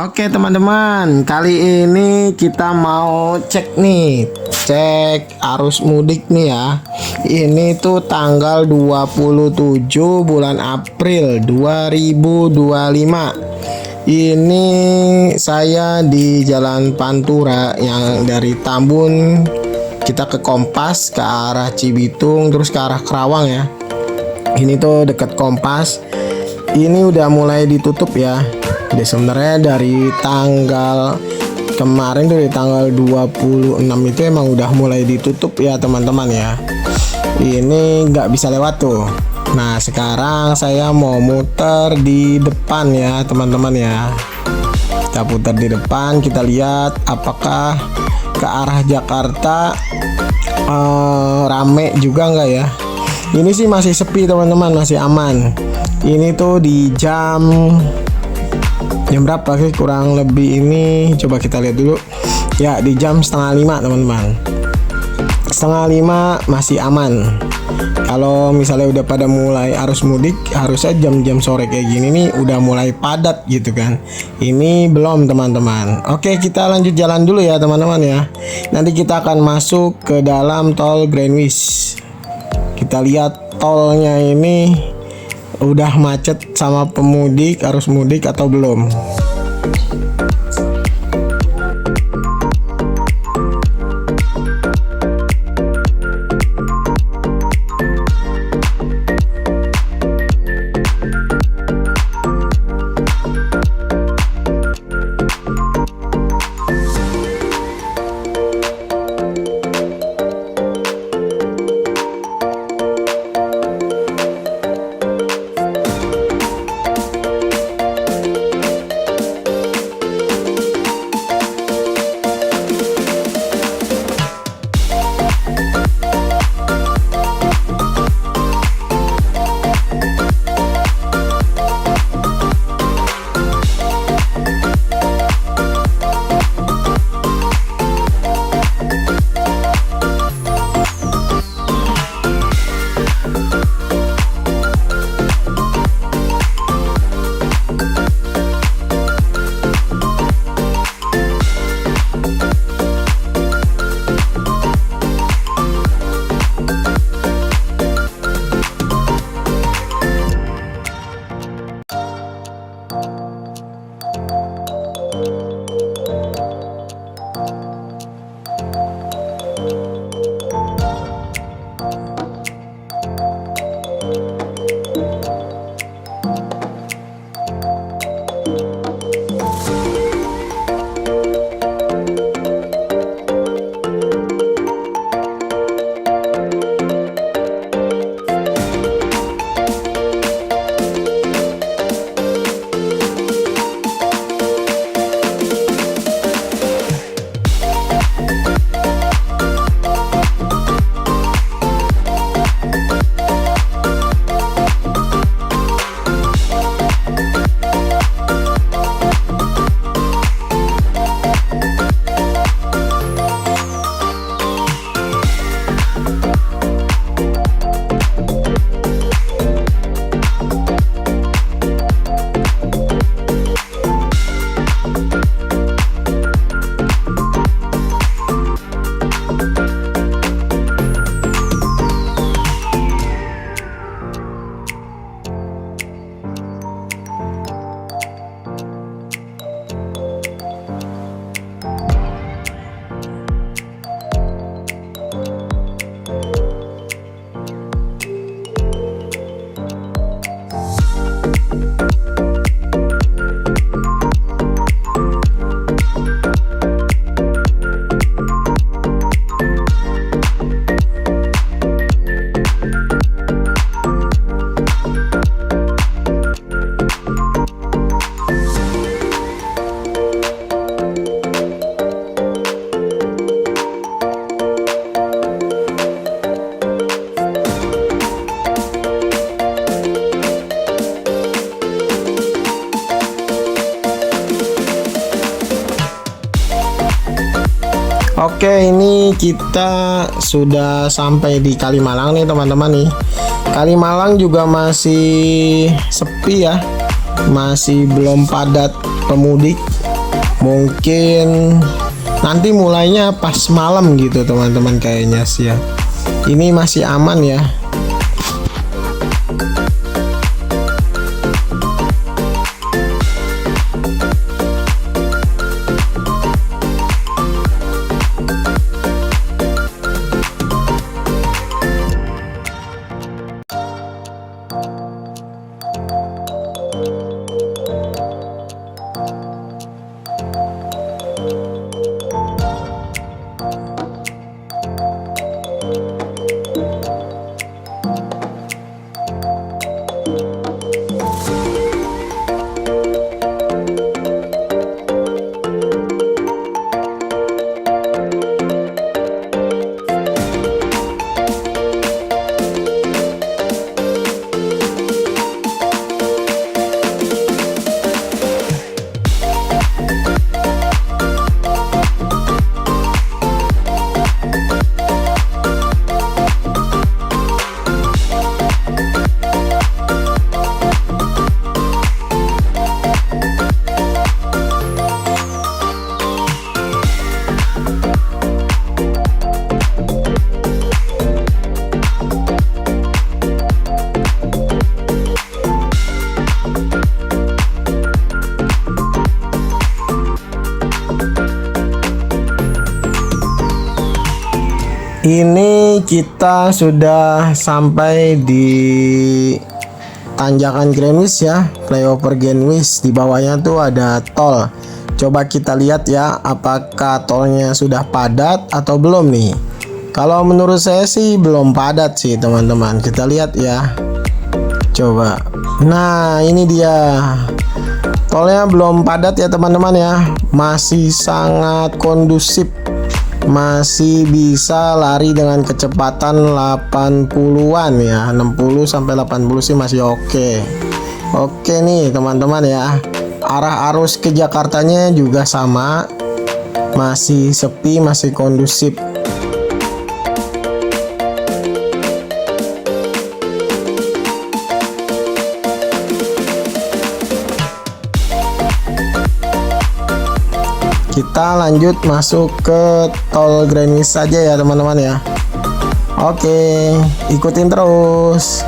Oke teman-teman, kali ini kita mau cek nih, cek arus mudik nih ya. Ini tuh tanggal 27 bulan April 2025. Ini saya di Jalan Pantura yang dari Tambun kita ke Kompas ke arah Cibitung terus ke arah Kerawang ya. Ini tuh deket Kompas. Ini udah mulai ditutup ya. Jadi sebenarnya dari tanggal kemarin dari tanggal 26 itu emang udah mulai ditutup ya teman-teman ya. Ini nggak bisa lewat tuh. Nah sekarang saya mau muter di depan ya teman-teman ya. Kita putar di depan, kita lihat apakah ke arah Jakarta rame juga nggak ya. Ini sih masih sepi teman-teman, masih aman. Ini tuh di jam berapa sih kurang lebih ini, coba kita lihat dulu ya, di jam 4:30 teman-teman. 4:30 masih aman. Kalau misalnya udah pada mulai arus mudik, harusnya jam-jam sore kayak gini nih udah mulai padat gitu kan. Ini belum teman-teman. Oke, kita lanjut jalan dulu ya teman-teman ya. Nanti kita akan masuk ke dalam tol Greenwich. Kita lihat tolnya ini udah macet sama pemudik, arus mudik atau belum. Oke, ini kita sudah sampai di Kalimalang nih teman-teman nih. Kalimalang juga masih sepi ya, masih belum padat pemudik. Mungkin nanti mulainya pas malam gitu teman-teman kayaknya sih ya. Ini masih aman ya. Ini kita sudah sampai di tanjakan Greenwich ya, flyover Greenwich. Di bawahnya tuh ada tol. Coba kita lihat ya, apakah tolnya sudah padat atau belum nih. Kalau menurut saya sih belum padat sih teman-teman. Kita lihat ya. Coba. Nah, ini dia. Tolnya belum padat ya teman-teman ya. Masih sangat kondusif. Masih bisa lari dengan kecepatan 80-an ya, 60 sampai 80 sih masih oke. Oke nih teman-teman ya. Arah arus ke Jakartanya juga sama. Masih sepi, masih kondusif. Kita lanjut masuk ke tol Greenwich saja ya teman-teman ya. Oke, ikutin terus.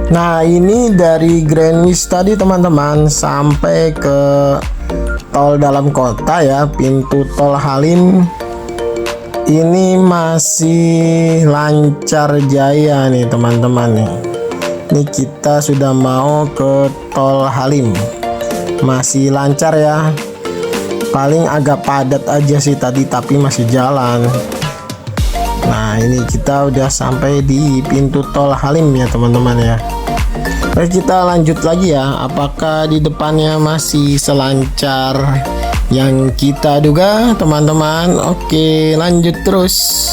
Nah, ini dari Greenwich tadi teman-teman sampai ke tol dalam kota ya, pintu tol Halim. Ini masih lancar jaya nih teman-teman nih. Ini kita sudah mau ke tol Halim. Masih lancar ya. Paling agak padat aja sih tadi tapi masih jalan. Nah, ini kita udah sampai di pintu tol Halim ya teman-teman ya. Oke, kita lanjut lagi ya. Apakah di depannya masih selancar yang kita duga teman-teman? Oke, lanjut terus.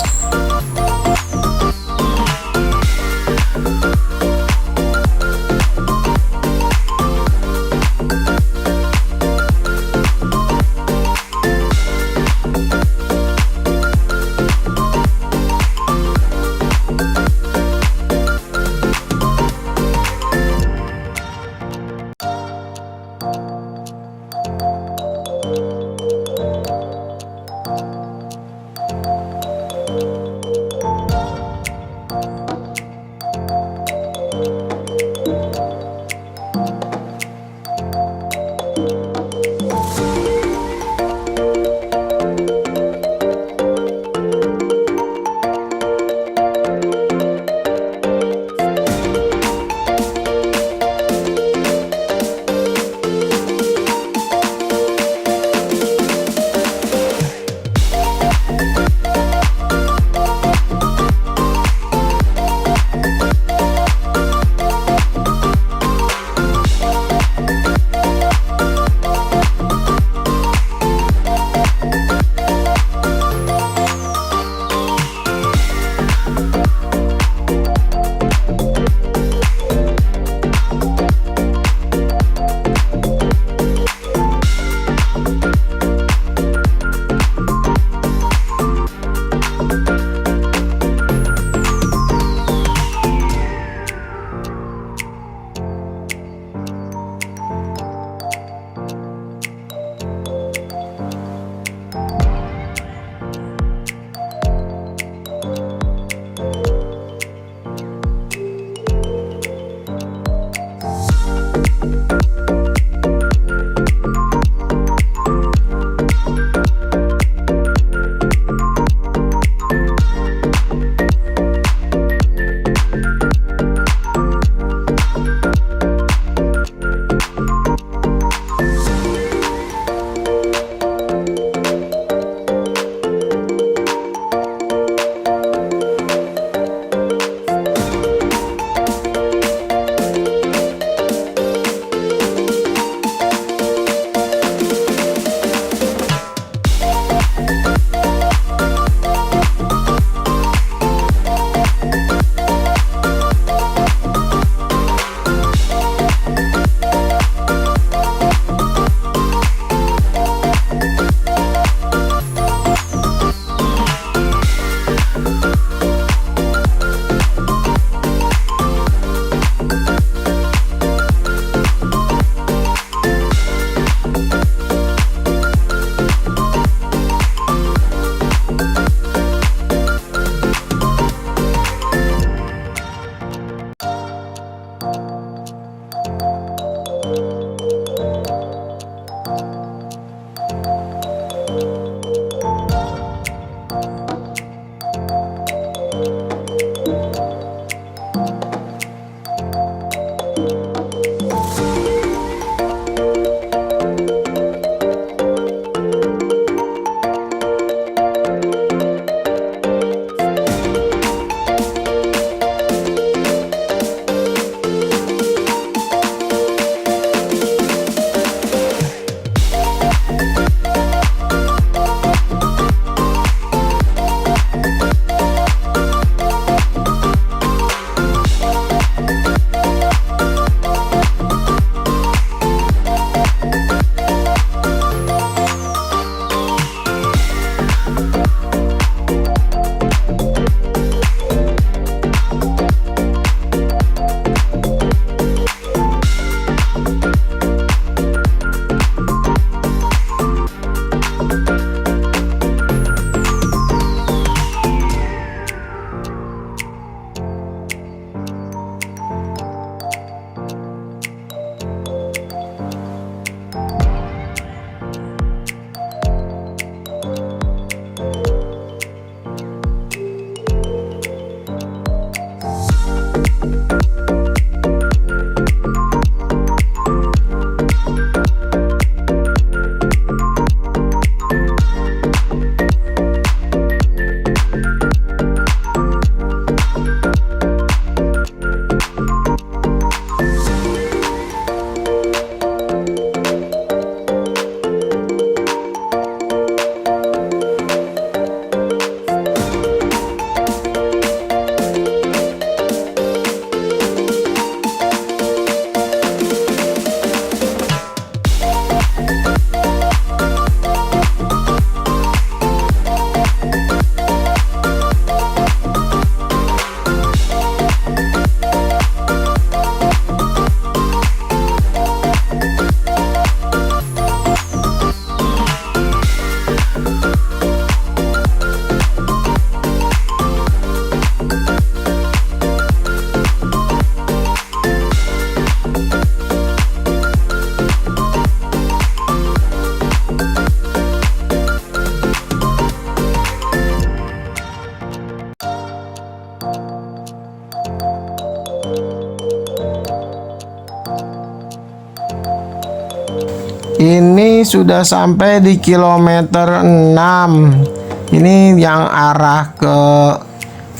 Ini sudah sampai di kilometer 6. Ini yang arah ke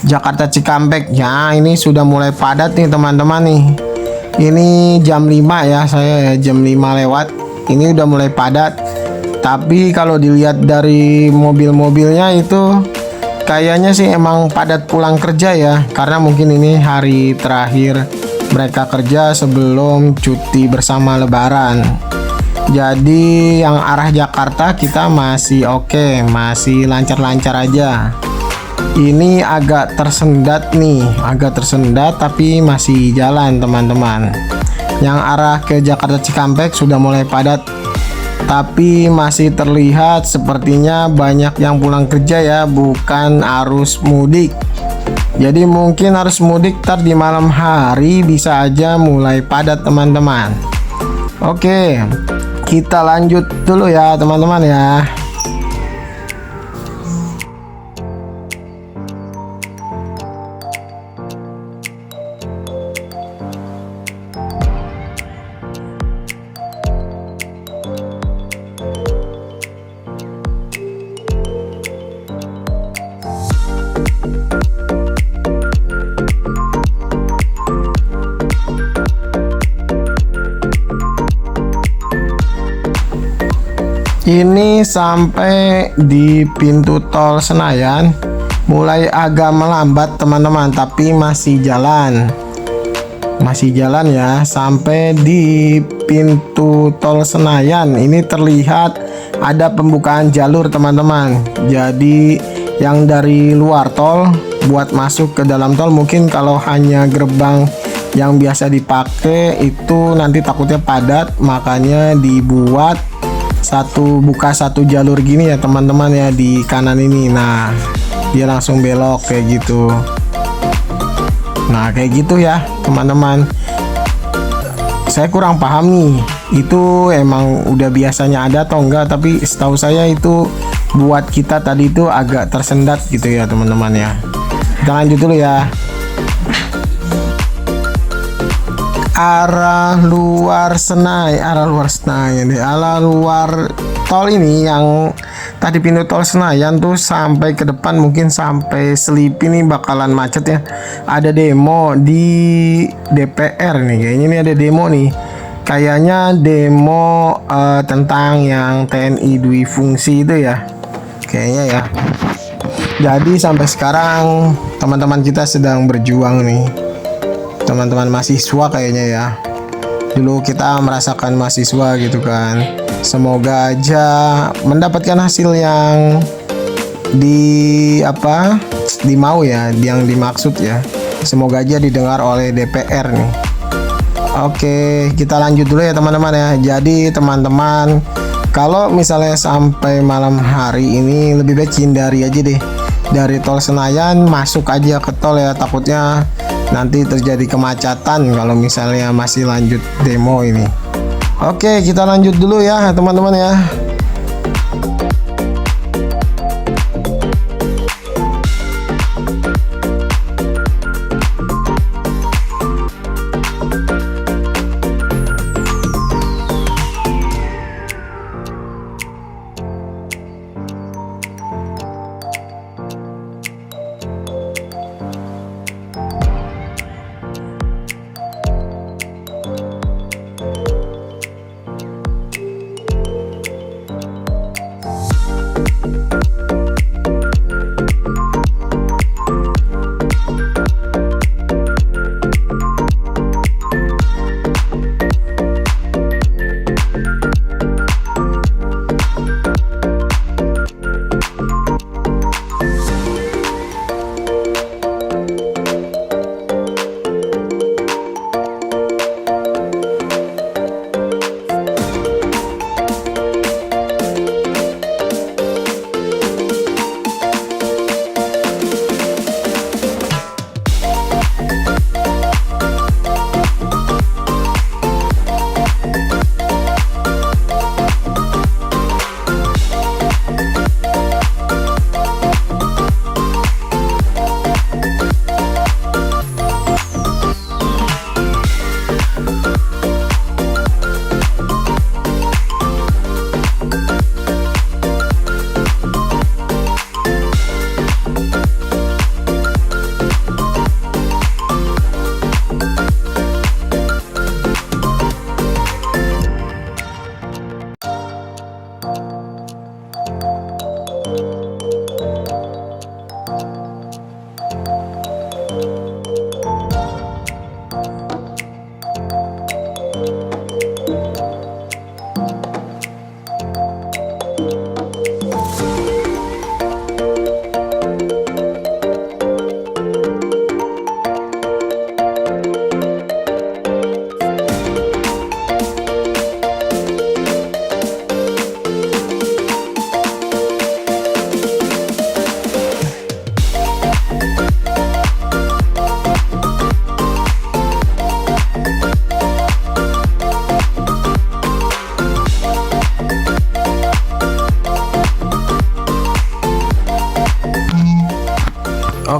Jakarta Cikampek ya. Ini sudah mulai padat nih teman-teman nih. Ini jam 5 ya, saya ya, jam 5 lewat. Ini udah mulai padat. Tapi kalau dilihat dari mobil-mobilnya itu kayaknya sih emang padat pulang kerja ya. Karena mungkin ini hari terakhir mereka kerja sebelum cuti bersama Lebaran. Jadi yang arah Jakarta kita masih oke, masih lancar-lancar aja. Ini agak tersendat nih, agak tersendat tapi masih jalan teman-teman. Yang arah ke Jakarta Cikampek sudah mulai padat, tapi masih terlihat sepertinya banyak yang pulang kerja ya, bukan arus mudik. Jadi mungkin arus mudik ntar di malam hari bisa aja mulai padat teman-teman. Oke, kita lanjut dulu ya teman-teman ya. Ini sampai di pintu tol Senayan, mulai agak melambat teman-teman, tapi masih jalan ya. Sampai di pintu tol Senayan ini terlihat ada pembukaan jalur teman-teman. Jadi yang dari luar tol buat masuk ke dalam tol, mungkin kalau hanya gerbang yang biasa dipakai itu nanti takutnya padat, makanya dibuat buka satu jalur gini ya teman-teman ya, di kanan ini. Nah, dia langsung belok kayak gitu. Nah, kayak gitu ya teman-teman. Saya kurang paham nih, itu emang udah biasanya ada atau enggak, tapi setahu saya itu buat kita tadi itu agak tersendat gitu ya teman-teman ya. Kita lanjut dulu ya. Arah luar tol ini yang tadi pintu tol Senayan tuh sampai ke depan, mungkin sampai Selipi nih bakalan macet ya. Ada demo di DPR nih, kayaknya ini ada demo nih. Kayaknya demo tentang yang TNI Dwi Fungsi itu ya, kayaknya ya. Jadi sampai sekarang teman-teman kita sedang berjuang nih, teman-teman mahasiswa kayaknya ya. Dulu kita merasakan mahasiswa gitu kan. Semoga aja mendapatkan hasil yang dimau ya, yang dimaksud ya. Semoga aja didengar oleh DPR nih. Oke, kita lanjut dulu ya teman-teman ya. Jadi teman-teman, kalau misalnya sampai malam hari ini lebih baik hindari aja deh dari tol Senayan, masuk aja ke tol ya, takutnya nanti terjadi kemacetan kalau misalnya masih lanjut demo ini. Oke, kita lanjut dulu ya teman-teman ya.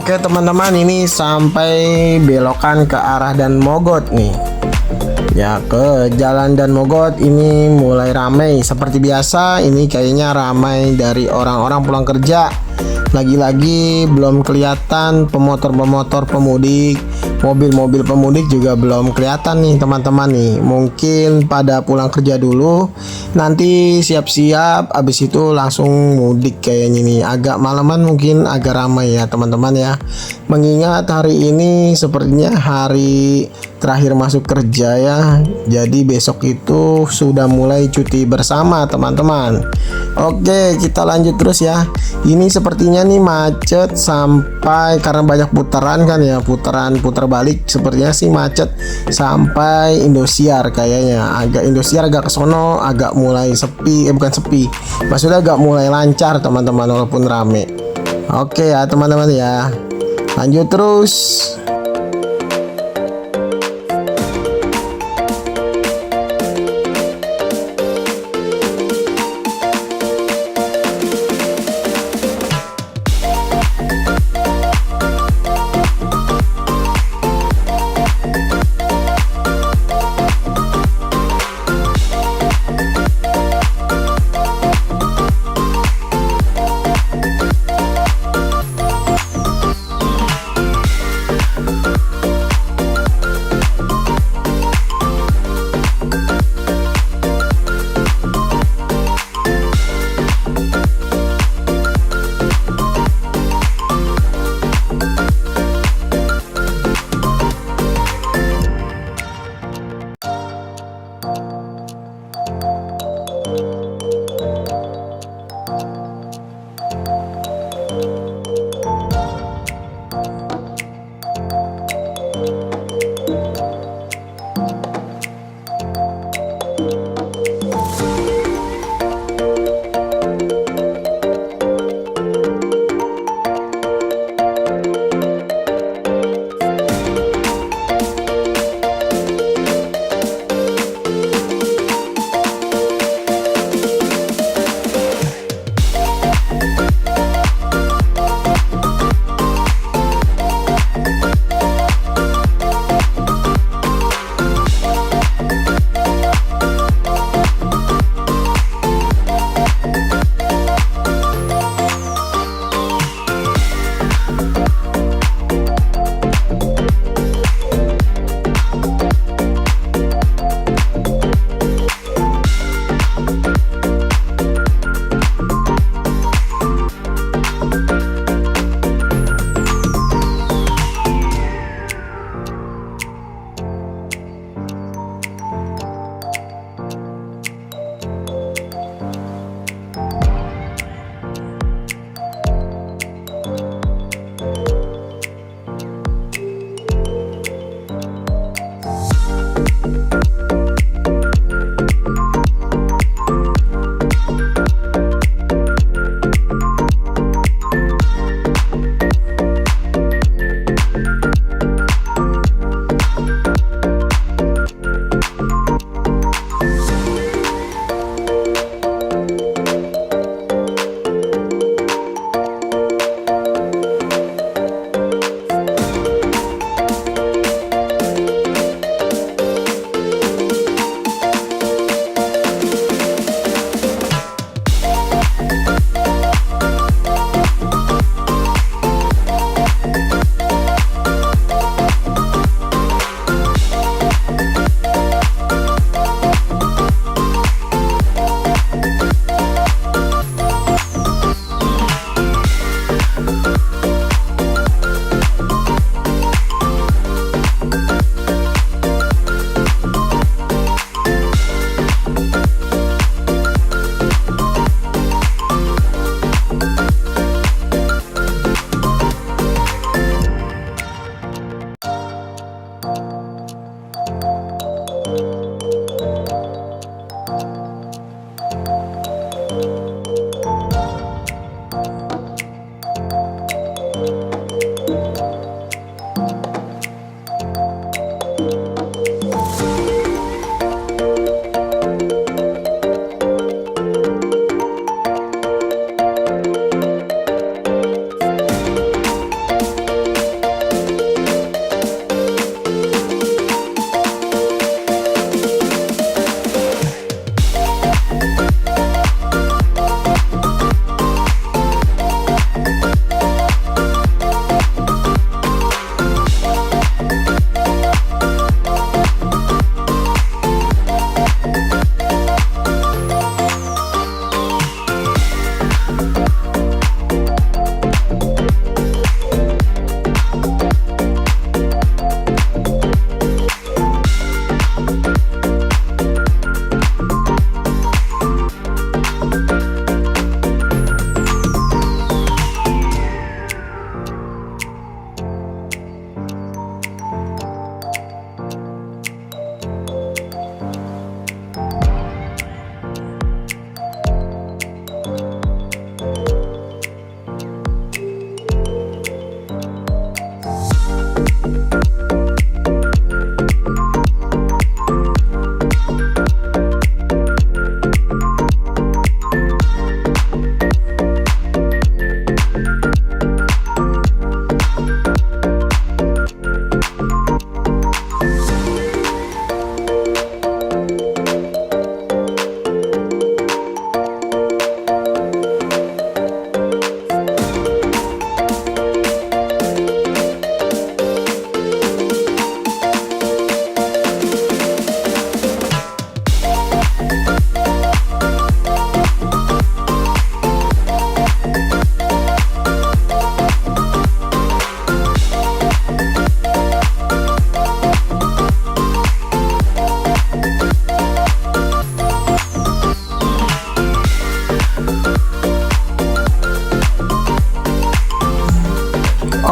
Oke teman-teman, ini sampai belokan ke arah Dan Mogot nih. Ya, ke Jalan Dan Mogot ini mulai ramai. Seperti biasa, ini kayaknya ramai dari orang-orang pulang kerja. Lagi-lagi belum kelihatan pemotor-pemotor pemudik, mobil-mobil pemudik juga belum kelihatan nih teman-teman nih. Mungkin pada pulang kerja dulu, nanti siap-siap habis itu langsung mudik kayaknya nih. Agak malaman mungkin agak ramai ya teman-teman ya. Mengingat hari ini sepertinya hari terakhir masuk kerja ya. Jadi besok itu sudah mulai cuti bersama teman-teman. Oke, kita lanjut terus ya. Ini sepertinya nih macet sampai karena banyak putaran kan ya, putaran putar balik, sepertinya sih macet sampai Indosiar kayaknya. Agak Indosiar agak kesono agak mulai sepi, bukan sepi, maksudnya agak mulai lancar teman-teman walaupun rame. Oke ya teman-teman ya, lanjut terus.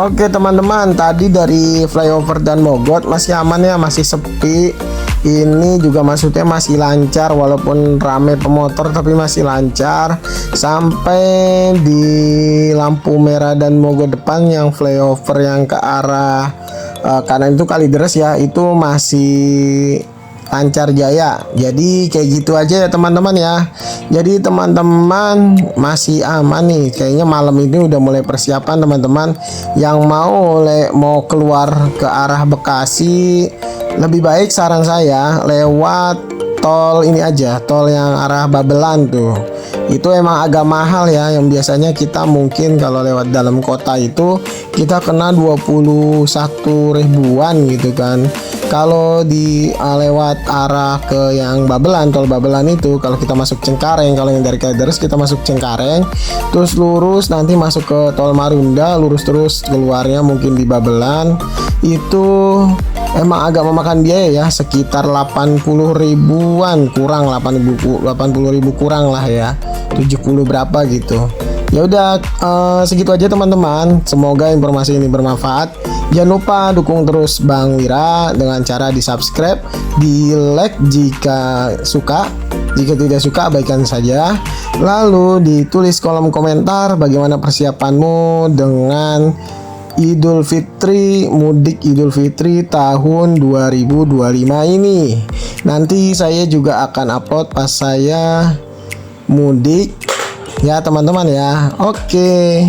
Oke teman-teman, tadi dari flyover dan Mogot masih aman ya, masih sepi. Ini juga maksudnya masih lancar, walaupun rame pemotor tapi masih lancar. Sampai di lampu merah dan Mogot depan yang flyover yang ke arah kanan itu Kalideres ya, itu masih lancar jaya. Jadi kayak gitu aja ya teman-teman ya. Jadi teman-teman masih aman nih. Kayaknya malam ini udah mulai persiapan teman-teman. Yang mau keluar ke arah Bekasi, lebih baik saran saya lewat tol ini aja, tol yang arah Babelan tuh. Itu emang agak mahal ya, yang biasanya kita mungkin kalau lewat dalam kota itu kita kena 21 ribuan gitu kan. Kalau di lewat arah ke yang Babelan, tol Babelan itu, kalau kita masuk Cengkareng, kalau yang dari Kalideres kita masuk Cengkareng, terus lurus nanti masuk ke tol Marunda, lurus terus keluarnya mungkin di Babelan, itu emang agak memakan biaya ya, sekitar 80 ribuan kurang, 80 ribu kurang lah ya, 70 berapa gitu. Ya udah segitu aja teman-teman. Semoga informasi ini bermanfaat. Jangan lupa dukung terus Bang Wira dengan cara di-subscribe, di-like jika suka. Jika tidak suka abaikan saja. Lalu ditulis kolom komentar bagaimana persiapanmu dengan Idul Fitri, mudik Idul Fitri tahun 2025 ini. Nanti saya juga akan upload pas saya mudik ya teman-teman ya. Oke.